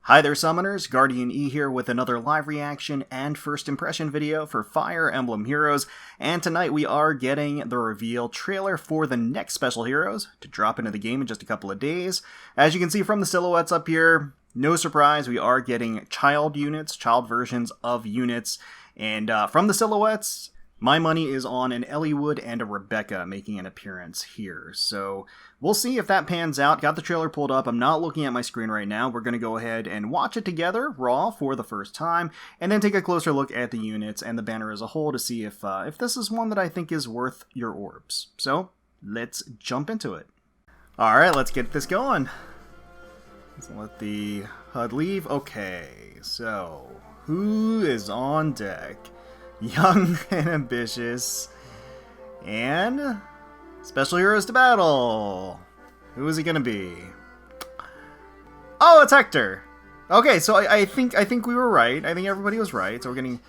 Hi there summoners, GuardianE here with another live reaction and first impression video for Fire Emblem Heroes, and tonight we are getting the reveal trailer for the next special heroes to drop into the game in just a couple of days. As you can see from the silhouettes up here, no surprise, we are getting child units, child versions of units, and from the silhouettes, my money is on an Eliwood and a Rebecca making an appearance here. So we'll see if that pans out. Got the trailer pulled up. I'm not looking at my screen right now. We're going to go ahead and watch it together, raw, for the first time, and then take a closer look at the units and the banner as a whole to see if this is one that I think is worth your orbs. So let's jump into it. Alright, let's get this going. Let's let the HUD leave. Okay, so who is on deck? Young and ambitious, and special heroes to battle. Who is he gonna be? Oh, it's Hector. Okay, so I think we were right. I think everybody was right. So we're getting.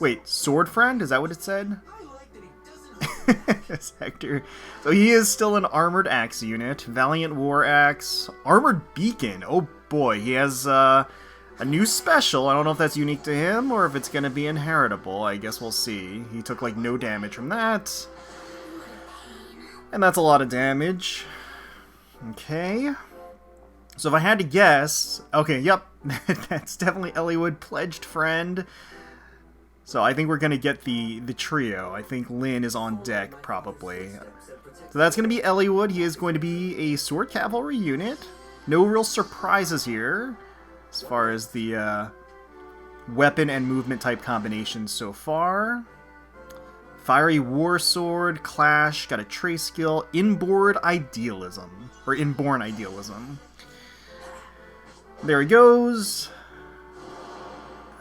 Wait, sword friend? Is that what it said? It's Hector. So he is still an armored axe unit, valiant war axe, armored beacon. Oh boy, he has a new special. I don't know if that's unique to him or if it's going to be inheritable. I guess we'll see. He took like no damage from that. And that's a lot of damage. Okay. So if I had to guess... Okay, yep. That's definitely Eliwood, pledged friend. So I think we're going to get the trio. I think Lyn is on deck, probably. So that's going to be Eliwood. He is going to be a sword cavalry unit. No real surprises here as far as the weapon and movement type combinations so far. Fiery War Sword, Clash, got a trace skill, Inborn Idealism. There he goes.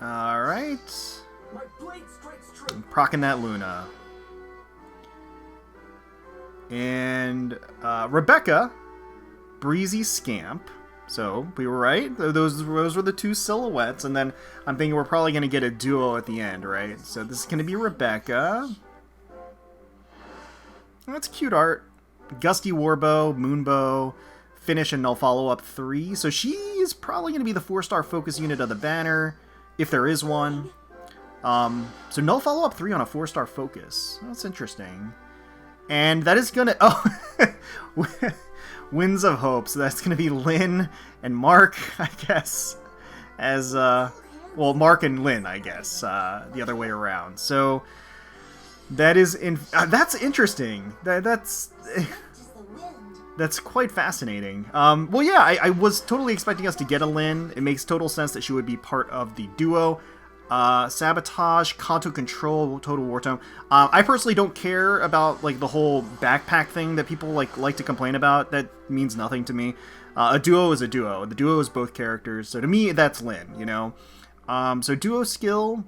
Alright. I'm procking that Luna. And Rebecca, Breezy, Scamp. So, we were right. Those were the two silhouettes, and then I'm thinking we're probably going to get a duo at the end, right? So this is going to be Rebecca. That's cute art. Gusty Warbow, Moonbow, Finish and Null Follow-Up 3. So she is probably going to be the 4-star focus unit of the banner, if there is one. So Null Follow-Up 3 on a 4-star focus. That's interesting. And that is going to... Oh! Winds of Hope, so that's going to be Lyn and Mark, I guess, as, well, Mark and Lyn, I guess, the other way around. So, that is, that's interesting. That's quite fascinating. Well, yeah, I was totally expecting us to get a Lyn. It makes total sense that she would be part of the duo. Sabotage, Kanto Control, Total War Tome. I personally don't care about like the whole backpack thing that people like to complain about. That means nothing to me. A duo is a duo. The duo is both characters. So to me, that's Lyn, you know? So duo skill.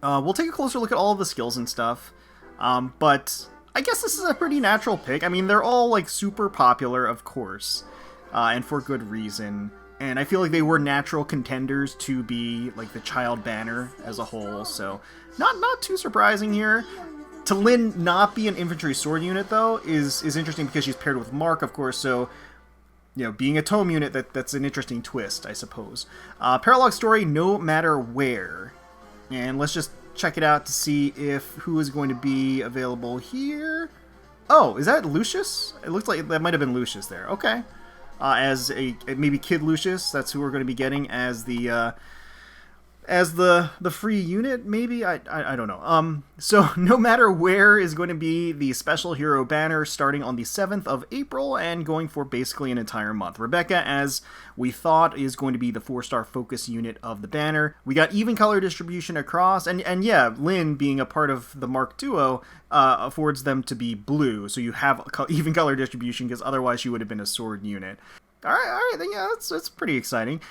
We'll take a closer look at all of the skills and stuff. But I guess this is a pretty natural pick. I mean, they're all like super popular, of course. And for good reason. And I feel like they were natural contenders to be like the child banner as a whole, so not too surprising here. To Lyn not be an infantry sword unit though is interesting because she's paired with Mark, of course. So you know, being a tome unit, that's an interesting twist, I suppose. Paralog story, no matter where, and let's just check it out to see if who is going to be available here. Oh, is that Lucius? It looks like that might have been Lucius there. Okay. As maybe Kid Lucius, that's who we're going to be getting as the free unit, maybe? I don't know. So no matter where is going to be the special hero banner starting on the 7th of April and going for basically an entire month. Rebecca, as we thought, is going to be the 4-star focus unit of the banner. We got even color distribution across, and yeah, Lyn being a part of the Mark duo affords them to be blue, so you have even color distribution because otherwise she would have been a sword unit. All right, then yeah, that's pretty exciting.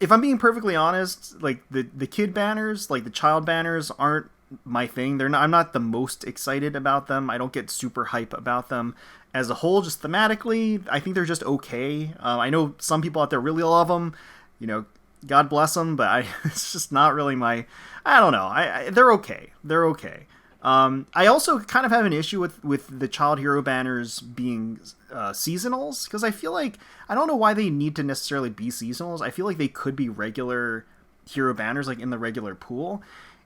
If I'm being perfectly honest, like the kid banners, like the child banners, aren't my thing. I'm not the most excited about them. I don't get super hype about them as a whole. Just thematically, I think they're just okay. I know some people out there really love them. You know, God bless them, but it's just not really my. I don't know. They're okay. They're okay. I also kind of have an issue with the child hero banners being seasonals, because I feel like, I don't know why they need to necessarily be seasonals. I feel like they could be regular hero banners, like in the regular pool.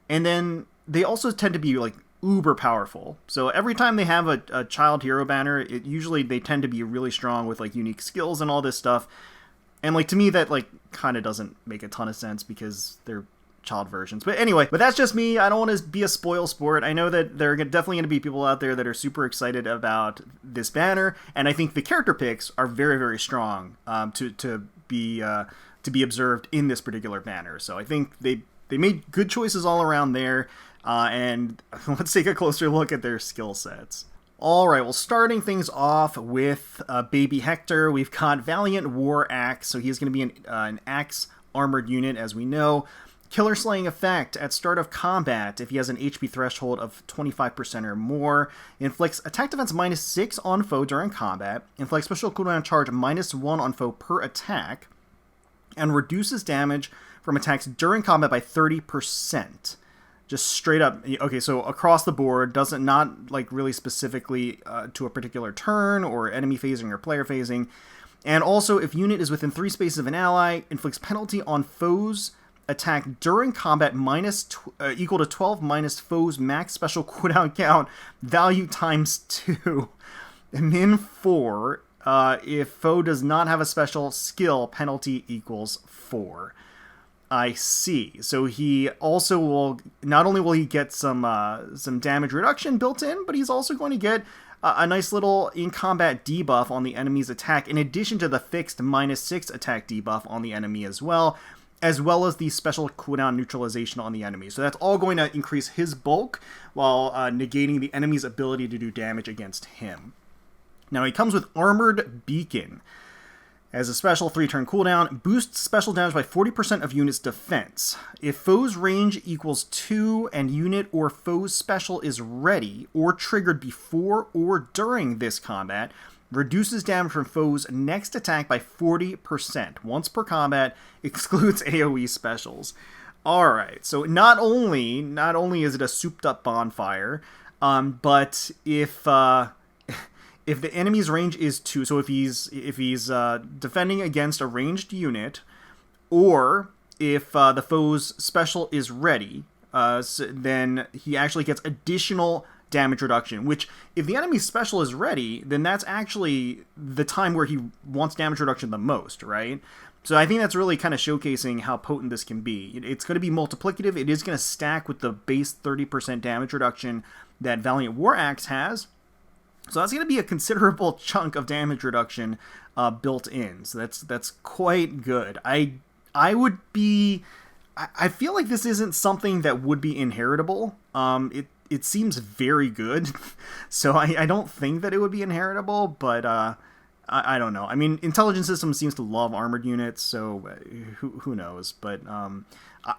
And then they also tend to be like uber powerful. So every time they have a child hero banner, usually they tend to be really strong with like unique skills and all this stuff. And like, to me, that like kind of doesn't make a ton of sense because they're child versions. But anyway, but that's just me. I don't want to be a spoil sport. I know that there are definitely going to be people out there that are super excited about this banner, and I think the character picks are very, very strong to be observed in this particular banner. So I think they made good choices all around there, and let's take a closer look at their skill sets. Alright, well, starting things off with baby Hector, we've got Valiant War Axe, so he's going to be an axe armored unit, as we know. Killer Slaying effect at start of combat if he has an HP threshold of 25% or more. Inflicts attack defense -6 on foe during combat. Inflicts special cooldown charge -1 on foe per attack. And reduces damage from attacks during combat by 30%. Just straight up. Okay, so across the board, doesn't not like really specifically to a particular turn or enemy phasing or player phasing. And also, if unit is within 3 spaces of an ally, inflicts penalty on foes attack during combat equal to 12 minus foe's max special cooldown count value times 2. Min 4. If foe does not have a special skill, penalty equals 4. I see. So he also will, not only will he get some damage reduction built in, but he's also going to get a nice little in-combat debuff on the enemy's attack, in addition to the fixed -6 attack debuff on the enemy as well as the special cooldown neutralization on the enemy. So that's all going to increase his bulk while negating the enemy's ability to do damage against him. Now he comes with Armored Beacon. As a special 3-turn cooldown, boosts special damage by 40% of unit's defense. If foe's range equals 2 and unit or foe's special is ready or triggered before or during this combat, reduces damage from foe's next attack by 40% once per combat, excludes AoE specials. Alright, so not only is it a souped up bonfire, but if the enemy's range is 2, so if he's defending against a ranged unit, or if the foe's special is ready, then he actually gets additional damage reduction, which, if the enemy's special is ready, then that's actually the time where he wants damage reduction the most, right? So I think that's really kind of showcasing how potent this can be. It's going to be multiplicative. It is going to stack with the base 30% damage reduction that Valiant War Axe has. So that's going to be a considerable chunk of damage reduction built in. So that's quite good. I feel like this isn't something that would be inheritable. It seems very good, so I don't think that it would be inheritable, but I don't know. I mean, Intelligent Systems seems to love armored units, so who knows, but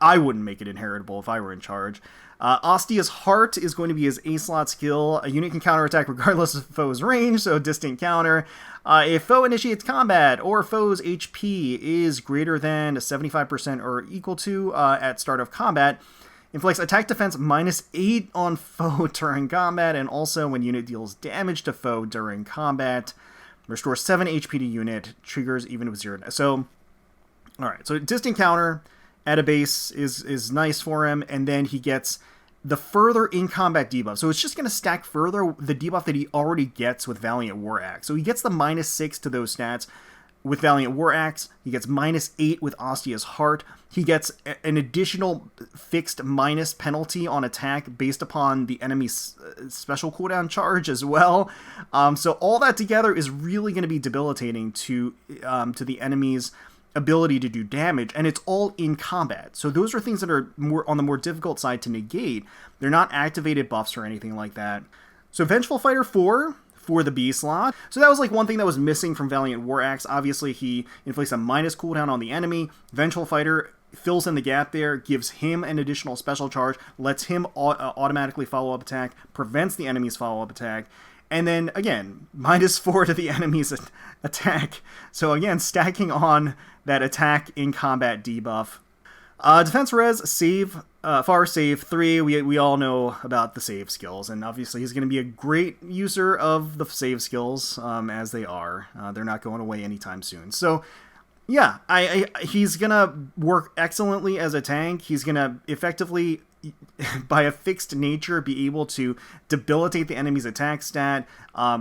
I wouldn't make it inheritable if I were in charge. Ostia's Heart is going to be his A-slot skill. A unit can counterattack regardless of foe's range, so distant counter. If foe initiates combat or foe's HP is greater than 75% or equal to at start of combat, inflicts attack defense -8 on foe during combat, and also when unit deals damage to foe during combat, restores 7 HP to unit, triggers even with 0. So, alright, so distant counter at a base is nice for him, and then he gets the further in-combat debuff. So it's just going to stack further the debuff that he already gets with Valiant War Axe. So he gets the -6 to those stats with Valiant War Axe. He gets -8 with Ostia's Heart. He gets an additional fixed minus penalty on attack based upon the enemy's special cooldown charge as well. So all that together is really going to be debilitating to the enemy's ability to do damage, and it's all in combat. So those are things that are more on the more difficult side to negate. They're not activated buffs or anything like that. So Vengeful Fighter 4 for the B slot. So that was like one thing that was missing from Valiant War Axe. Obviously, he inflicts a minus cooldown on the enemy. Vengeful Fighter fills in the gap there, gives him an additional special charge, lets him automatically follow up attack, prevents the enemy's follow up attack, and then again, -4 to the enemy's attack. So again, stacking on that attack in combat debuff. Defense res, save, far save 3. We all know about the save skills, and obviously he's going to be a great user of the save skills, as they are. They're not going away anytime soon. So, yeah, he's going to work excellently as a tank. He's going to effectively, by a fixed nature, be able to debilitate the enemy's attack stat.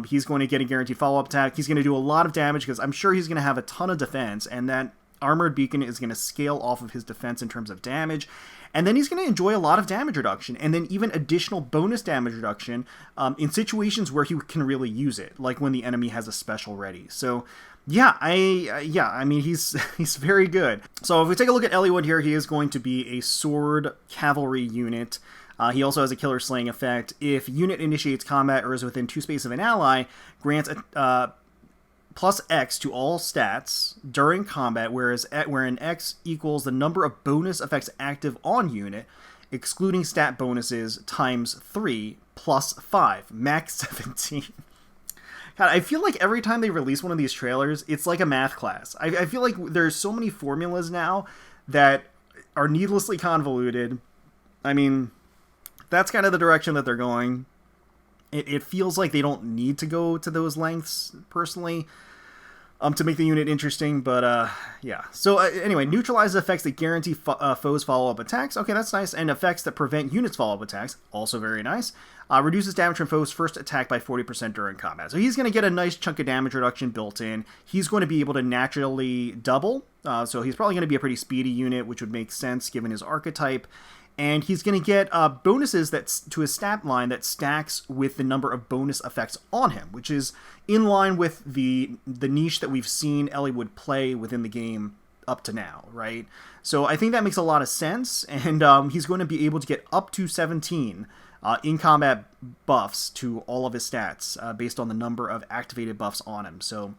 He's going to get a guaranteed follow-up attack. He's going to do a lot of damage because I'm sure he's going to have a ton of defense, and that Armored Beacon is going to scale off of his defense in terms of damage. And then he's going to enjoy a lot of damage reduction, and then even additional bonus damage reduction in situations where he can really use it, like when the enemy has a special ready. So, yeah, I mean, he's very good. So if we take a look at Eliwood here, he is going to be a sword cavalry unit. He also has a killer slaying effect. If unit initiates combat or is within 2 space of an ally, grants a plus X to all stats during combat, wherein X equals the number of bonus effects active on unit, excluding stat bonuses, times 3 plus 5, max 17. God, I feel like every time they release one of these trailers, it's like a math class. I feel like there's so many formulas now that are needlessly convoluted. I mean, that's kind of the direction that they're going. It feels like they don't need to go to those lengths, personally, to make the unit interesting, but yeah. So anyway, neutralizes effects that guarantee foes follow-up attacks. Okay, that's nice. And effects that prevent units follow-up attacks. Also very nice. Reduces damage from foes' first attack by 40% during combat. So he's going to get a nice chunk of damage reduction built in. He's going to be able to naturally double. So he's probably going to be a pretty speedy unit, which would make sense given his archetype. And he's going to get bonuses to his stat line that stacks with the number of bonus effects on him, which is in line with the niche that we've seen Eliwood play within the game up to now, right? So I think that makes a lot of sense, and he's going to be able to get up to 17 in-combat buffs to all of his stats based on the number of activated buffs on him. So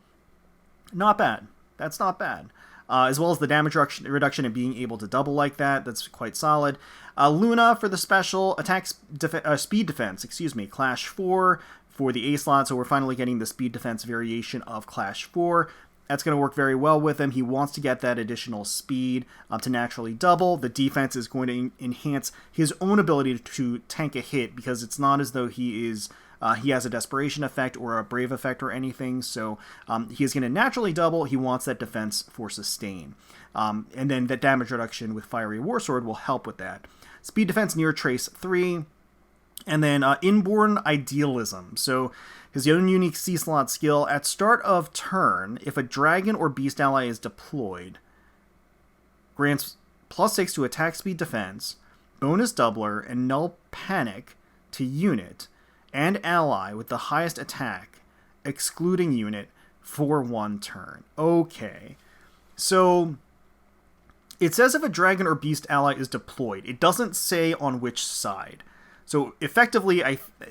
not bad. That's not bad. As well as the damage reduction and being able to double like that. That's quite solid. Luna for the special attack speed defense, Clash 4 for the A slot. So we're finally getting the speed defense variation of Clash 4. That's going to work very well with him. He wants to get that additional speed to naturally double. The defense is going to enhance his own ability to tank a hit, because it's not as though he has a desperation effect or a brave effect or anything, so he is going to naturally double. He wants that defense for sustain. And then that damage reduction with Fiery Warsword will help with that. Speed defense near trace 3. And then Inborn Idealism. So his own unique C-slot skill. At start of turn, if a dragon or beast ally is deployed, grants plus 6 to attack speed defense, bonus doubler, and null panic to unit and ally with the highest attack, excluding unit, for 1 turn. Okay. So it says if a dragon or beast ally is deployed. It doesn't say on which side. So effectively,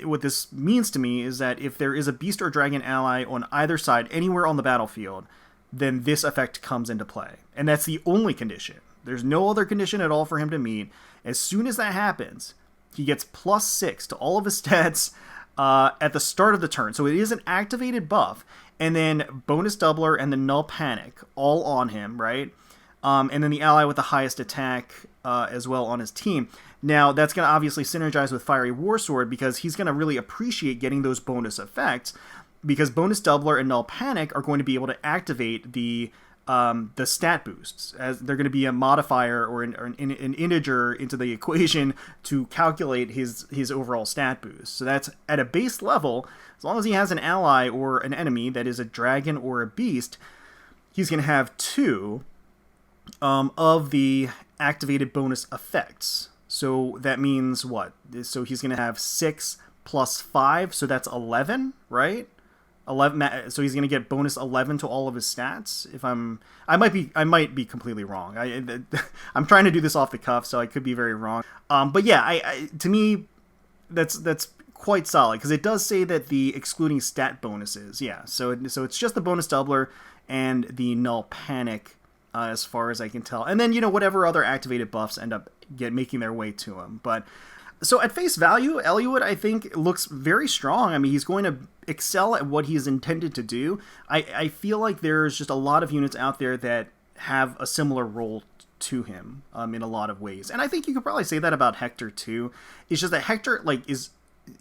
what this means to me is that if there is a beast or dragon ally on either side, anywhere on the battlefield, then this effect comes into play. And that's the only condition. There's no other condition at all for him to meet. As soon as that happens, he gets plus 6 to all of his stats at the start of the turn. So it is an activated buff. And then bonus doubler and the null panic all on him, right? And then the ally with the highest attack as well on his team. Now, that's going to obviously synergize with Fiery Warsword, because he's going to really appreciate getting those bonus effects, because bonus doubler and null panic are going to be able to activate the stat boosts, as they're going to be a modifier or an integer into the equation to calculate his overall stat boost. So that's at a base level. As long as he has an ally or an enemy that is a dragon or a beast, he's going to have 2 of the activated bonus effects. So that means what? So he's going to have 6 plus 5, so that's 11, right? 11. So he's going to get bonus 11 to all of his stats. I might be completely wrong. I'm trying to do this off the cuff, so I could be very wrong. But yeah, to me, that's quite solid, because it does say that the excluding stat bonuses. Yeah, so it's just the bonus doubler and the null panic, as far as I can tell, and then whatever other activated buffs end up making their way to him. But so at face value, Eliwood, I think, looks very strong. I mean, he's going to excel at what he's intended to do. I feel like there's just a lot of units out there that have a similar role to him in a lot of ways. And I think you could probably say that about Hector too. It's just that Hector like is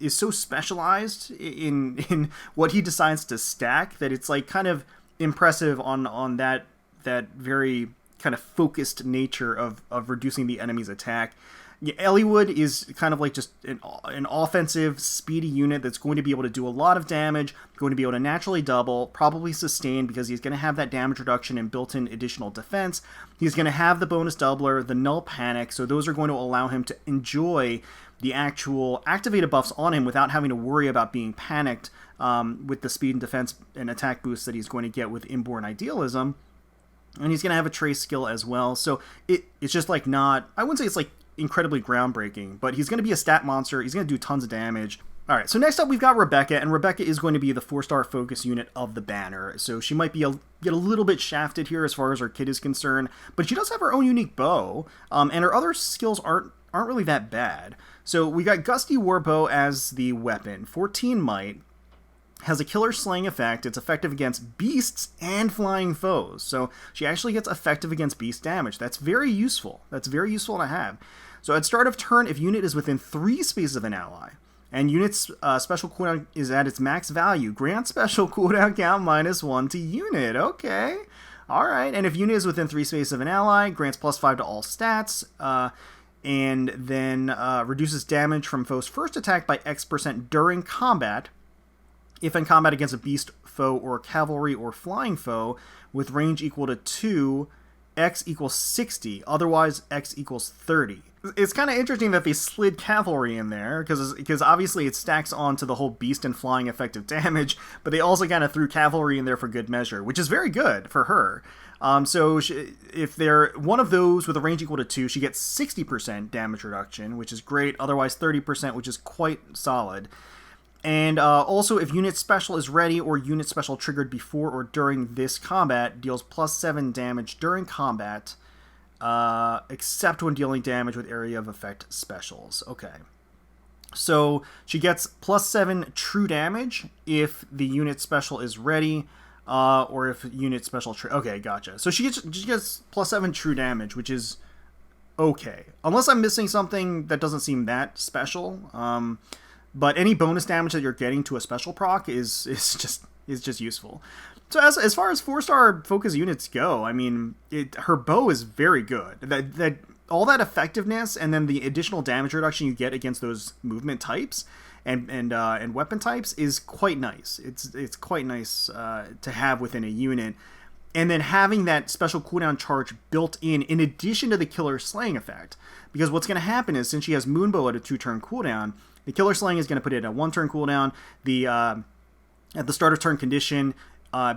so specialized in what he decides to stack that it's like kind of impressive on that very kind of focused nature of reducing the enemy's attack. Yeah, Eliwood is kind of like just an offensive, speedy unit that's going to be able to do a lot of damage, going to be able to naturally double, probably sustain because he's going to have that damage reduction and built-in additional defense. He's going to have the bonus doubler, the null panic, so those are going to allow him to enjoy the actual activated buffs on him without having to worry about being panicked with the speed and defense and attack boosts that he's going to get with Inborn Idealism. And he's going to have a trace skill as well, so it's just like not... I wouldn't say it's like incredibly groundbreaking, but he's going to be a stat monster. He's going to do tons of damage. All right, so next up we've got Rebecca, and Rebecca is going to be the 4-star focus unit of the banner. So she might be get a little bit shafted here as far as her kit is concerned, but she does have her own unique bow, and her other skills aren't really that bad. So we got Gusty Warbow as the weapon, 14 might, has a killer slaying effect. It's effective against beasts and flying foes. So she actually gets effective against beast damage. That's very useful. That's very useful to have. So at start of turn, if unit is within 3 spaces of an ally, and unit's special cooldown is at its max value, grant special cooldown count -1 to unit. Okay. Alright. And if unit is within 3 spaces of an ally, grants +5 to all stats, and then reduces damage from foe's first attack by X% during combat, if in combat against a beast foe or cavalry or flying foe with range equal to 2, X equals 60, otherwise X equals 30. It's kind of interesting that they slid cavalry in there, because obviously it stacks onto the whole beast and flying effective damage, but they also kind of threw cavalry in there for good measure, which is very good for her. So if they're one of those with a range equal to 2, she gets 60% damage reduction, which is great, otherwise 30%, which is quite solid. And also, if unit special is ready or unit special triggered before or during this combat, deals +7 damage during combat, except when dealing damage with area of effect specials. Okay. So she gets +7 true damage if the unit special is ready, or if unit special... Okay, gotcha. So she gets +7 true damage, which is okay. Unless I'm missing something that doesn't seem that special. But any bonus damage that you're getting to a special proc is just useful. So as far as 4-star focus units go, I mean, her bow is very good. That all that effectiveness and then the additional damage reduction you get against those movement types and weapon types is quite nice. It's quite nice to have within a unit. And then having that special cooldown charge built in addition to the killer slaying effect. Because what's going to happen is, since she has Moonbow at a 2-turn cooldown, the killer slaying is going to put it at a 1-turn cooldown. At the start of turn condition,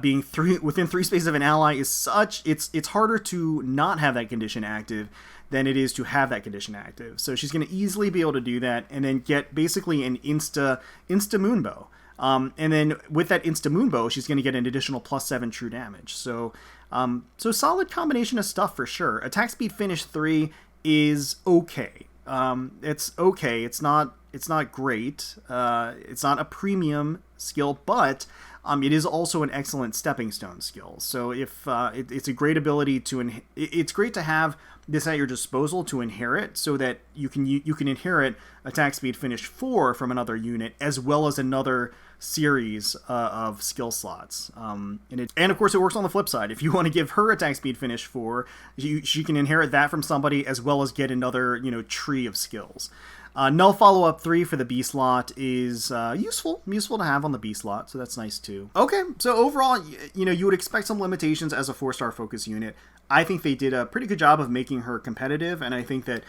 being within 3 spaces of an ally is such... It's harder to not have that condition active than it is to have that condition active. So she's going to easily be able to do that and then get basically an insta Moonbow. And then with that insta Moonbow, she's going to get an additional +7 true damage. So solid combination of stuff for sure. Attack speed finish 3 is okay. It's okay. It's not great. It's not a premium skill, but it is also an excellent stepping stone skill. So if it's a great ability to it's great to have this at your disposal to inherit, so that you can inherit attack speed finish 4 from another unit, as well as another series of skill slots. And of course it works on the flip side. If you want to give her attack speed finish 4, she can inherit that from somebody, as well as get another tree of skills. Null follow-up 3 for the B slot is useful to have on the B slot, so that's nice too. Okay, so overall, you would expect some limitations as a 4-star focus unit. I think they did a pretty good job of making her competitive, and I think that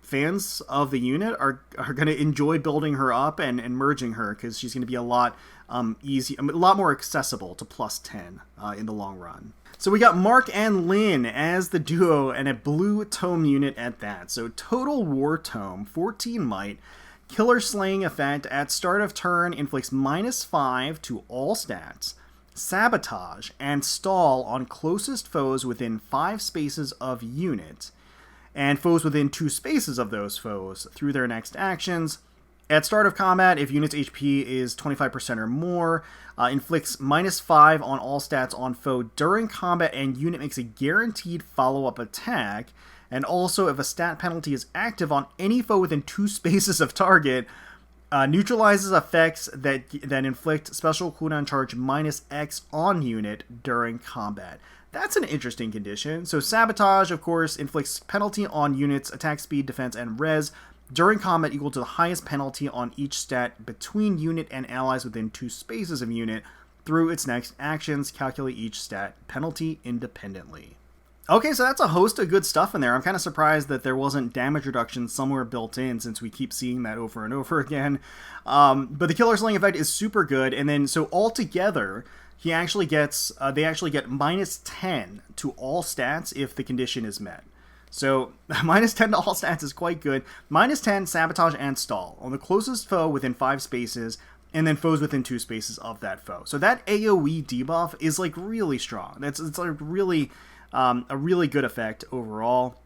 fans of the unit are going to enjoy building her up and merging her, because she's going to be a lot a lot more accessible to +10 in the long run. So we got Mark and Lyn as the duo, and a blue tome unit at that. So total war tome, 14 might, killer slaying effect at start of turn, inflicts -5 to all stats, sabotage, and stall on closest foes within 5 spaces of unit, and foes within 2 spaces of those foes through their next actions. At start of combat, if unit's HP is 25% or more, inflicts -5 on all stats on foe during combat, and unit makes a guaranteed follow-up attack. And also, if a stat penalty is active on any foe within 2 spaces of target, neutralizes effects that inflict special cooldown charge -X on unit during combat. That's an interesting condition. So Sabotage, of course, inflicts penalty on units, attack speed, defense, and res during combat equal to the highest penalty on each stat between unit and allies within 2 spaces of unit. Through its next actions, calculate each stat penalty independently. Okay, so that's a host of good stuff in there. I'm kind of surprised that there wasn't damage reduction somewhere built in, since we keep seeing that over and over again. But the Killer Slaying effect is super good, and then so altogether, he actually gets they actually get -10 to all stats if the condition is met. So -10 to all stats is quite good. -10 Sabotage and Stall on the closest foe within 5 spaces, and then foes within 2 spaces of that foe. So that AoE debuff is like really strong. It's like really a really good effect overall.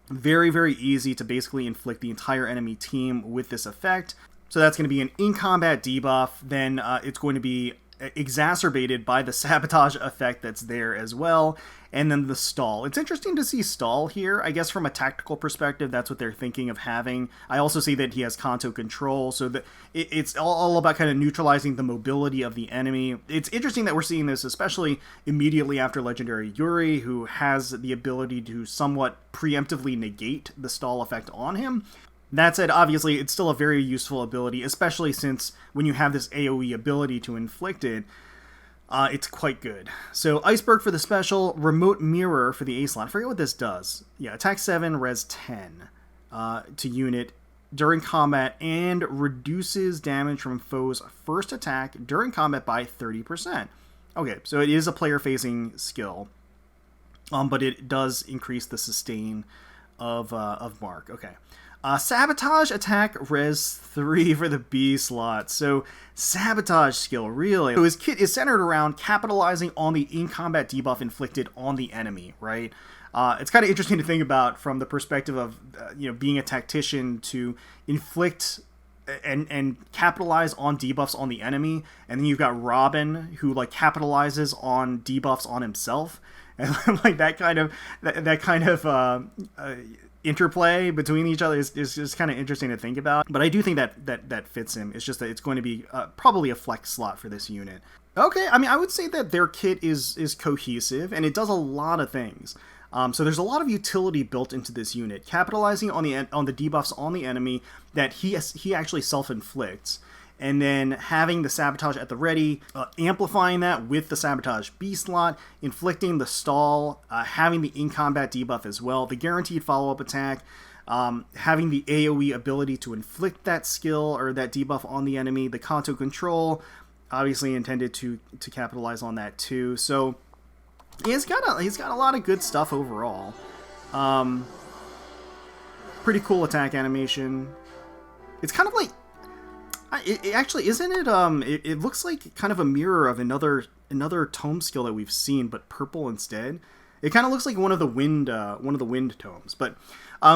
Very, very easy to basically inflict the entire enemy team with this effect. So that's going to be an in-combat debuff. Then it's going to be exacerbated by the Sabotage effect that's there as well, and then the Stall. It's interesting to see Stall here. I guess from a tactical perspective, that's what they're thinking of having. I also see that he has Kanto control, so that it's all about kind of neutralizing the mobility of the enemy. It's interesting that we're seeing this, especially immediately after Legendary Yuri, who has the ability to somewhat preemptively negate the Stall effect on him. That said, obviously, it's still a very useful ability, especially since when you have this AoE ability to inflict it, it's quite good. So, Iceberg for the special, Remote Mirror for the A slot. I forget what this does. Yeah, attack 7, res 10 to unit during combat, and reduces damage from foe's first attack during combat by 30%. Okay, so it is a player-facing skill, but it does increase the sustain of Mark. Okay. Sabotage attack res 3 for the B slot. So Sabotage skill, really. So his kit is centered around capitalizing on the in-combat debuff inflicted on the enemy, right? It's kind of interesting to think about from the perspective of being a tactician, to inflict and capitalize on debuffs on the enemy, and then you've got Robin who like capitalizes on debuffs on himself, and like that kind of interplay between each other is just kind of interesting to think about. But I do think that fits him. It's just that it's going to be probably a flex slot for this unit. Okay, I mean, I would say that their kit is cohesive, and it does a lot of things. So there's a lot of utility built into this unit, capitalizing on the debuffs on the enemy that he actually self-inflicts, and then having the Sabotage at the ready, amplifying that with the Sabotage B slot, inflicting the Stall, having the in-combat debuff as well, the guaranteed follow-up attack, having the AoE ability to inflict that skill or that debuff on the enemy, the Kanto control, obviously intended to capitalize on that too. So he's got a lot of good stuff overall. Pretty cool attack animation. It's kind of like, it actually, isn't it? It looks like kind of a mirror of another tome skill that we've seen, but purple instead. It kind of looks like one of the wind tomes. But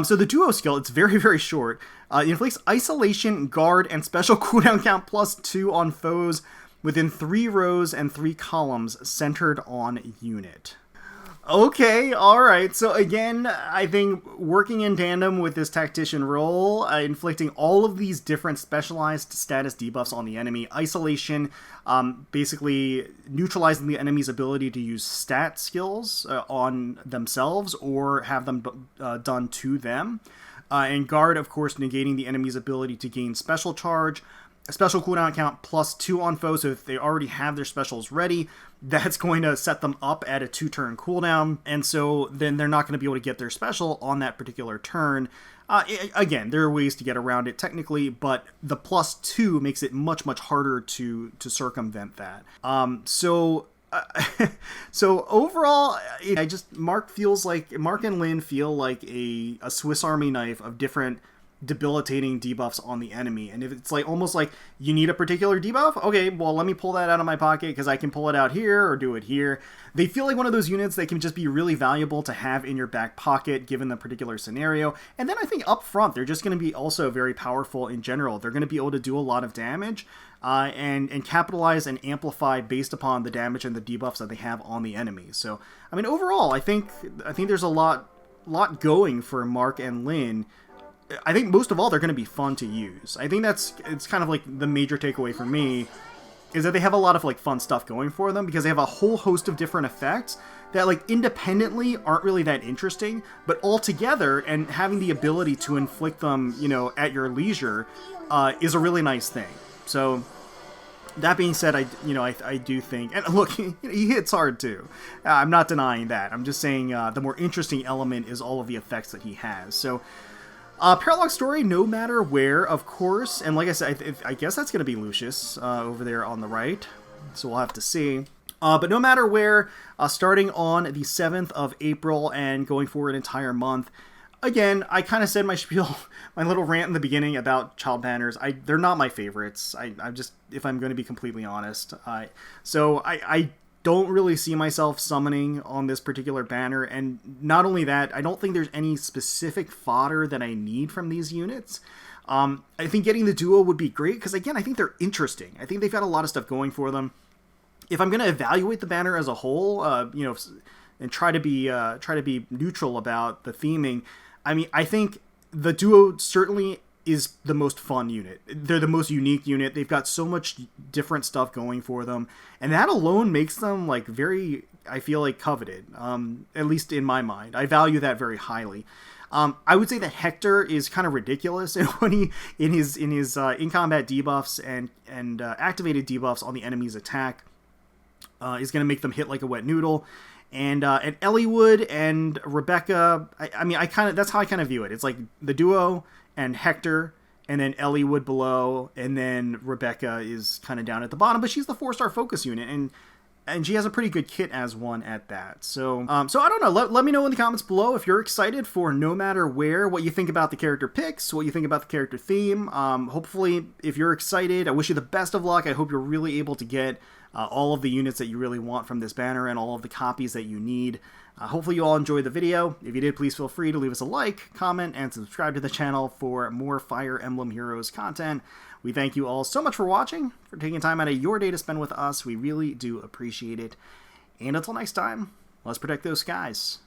so the duo skill, it's very, very short. It inflicts isolation, guard, and special cooldown count +2 on foes within 3 rows and 3 columns centered on unit. Okay, alright, so again, I think working in tandem with this tactician role, inflicting all of these different specialized status debuffs on the enemy. Isolation, basically neutralizing the enemy's ability to use stat skills on themselves or have them done to them. And guard, of course, negating the enemy's ability to gain special charge. A special cooldown count +2 on foes, so if they already have their specials ready, that's going to set them up at a 2-turn cooldown, and so then they're not going to be able to get their special on that particular turn. Again, there are ways to get around it technically, but the +2 makes it much, much harder to circumvent that. So overall, Mark and Lyn feel like a Swiss Army knife of different debilitating debuffs on the enemy. And if it's like almost like you need a particular debuff, okay, well, let me pull that out of my pocket because I can pull it out here or do it here. They feel like one of those units that can just be really valuable to have in your back pocket given the particular scenario. And then I think up front, they're just going to be also very powerful in general. They're going to be able to do a lot of damage and capitalize and amplify based upon the damage and the debuffs that they have on the enemy. So, I mean, overall, I think there's a lot going for Mark and Lyn. I think most of all, they're going to be fun to use. I think it's kind of like the major takeaway for me is that they have a lot of like fun stuff going for them because they have a whole host of different effects that like independently aren't really that interesting, but all together and having the ability to inflict them, you know, at your leisure is a really nice thing. So that being said, I do think, and look, he hits hard too. I'm not denying that. I'm just saying the more interesting element is all of the effects that he has. So Paralog Story, no matter where, of course, and like I said, I guess that's going to be Lucius over there on the right, so we'll have to see. But no matter where, starting on the 7th of April and going for an entire month, again, I kind of said my spiel, my little rant in the beginning about child banners. They're not my favorites. I'm just, if I'm going to be completely honest. So I don't really see myself summoning on this particular banner, and not only that, I don't think there's any specific fodder that I need from these units. I think getting the duo would be great, because again, I think they're interesting. I think they've got a lot of stuff going for them. If I'm going to evaluate the banner as a whole, and try to be neutral about the theming, I mean, I think the duo certainly is the most fun unit. They're the most unique unit. They've got so much different stuff going for them, and that alone makes them like very, I feel like, coveted, at least in my mind. I value that very highly. I would say that Hector is kind of ridiculous when he in his in combat debuffs and activated debuffs on the enemy's attack is going to make them hit like a wet noodle. And Eliwood and Rebecca, I mean, that's how I kind of view it. It's like the duo and Hector, and then Eliwood below, and then Rebecca is kind of down at the bottom, but she's the 4-star focus unit, and she has a pretty good kit as one at that. So I don't know. Let me know in the comments below if you're excited for No Matter Where, what you think about the character picks, what you think about the character theme. Hopefully, if you're excited, I wish you the best of luck. I hope you're really able to get all of the units that you really want from this banner and all of the copies that you need. Hopefully you all enjoyed the video. If you did, please feel free to leave us a like, comment, and subscribe to the channel for more Fire Emblem Heroes content. We thank you all so much for watching, for taking time out of your day to spend with us. We really do appreciate it. And until next time, let's protect those skies.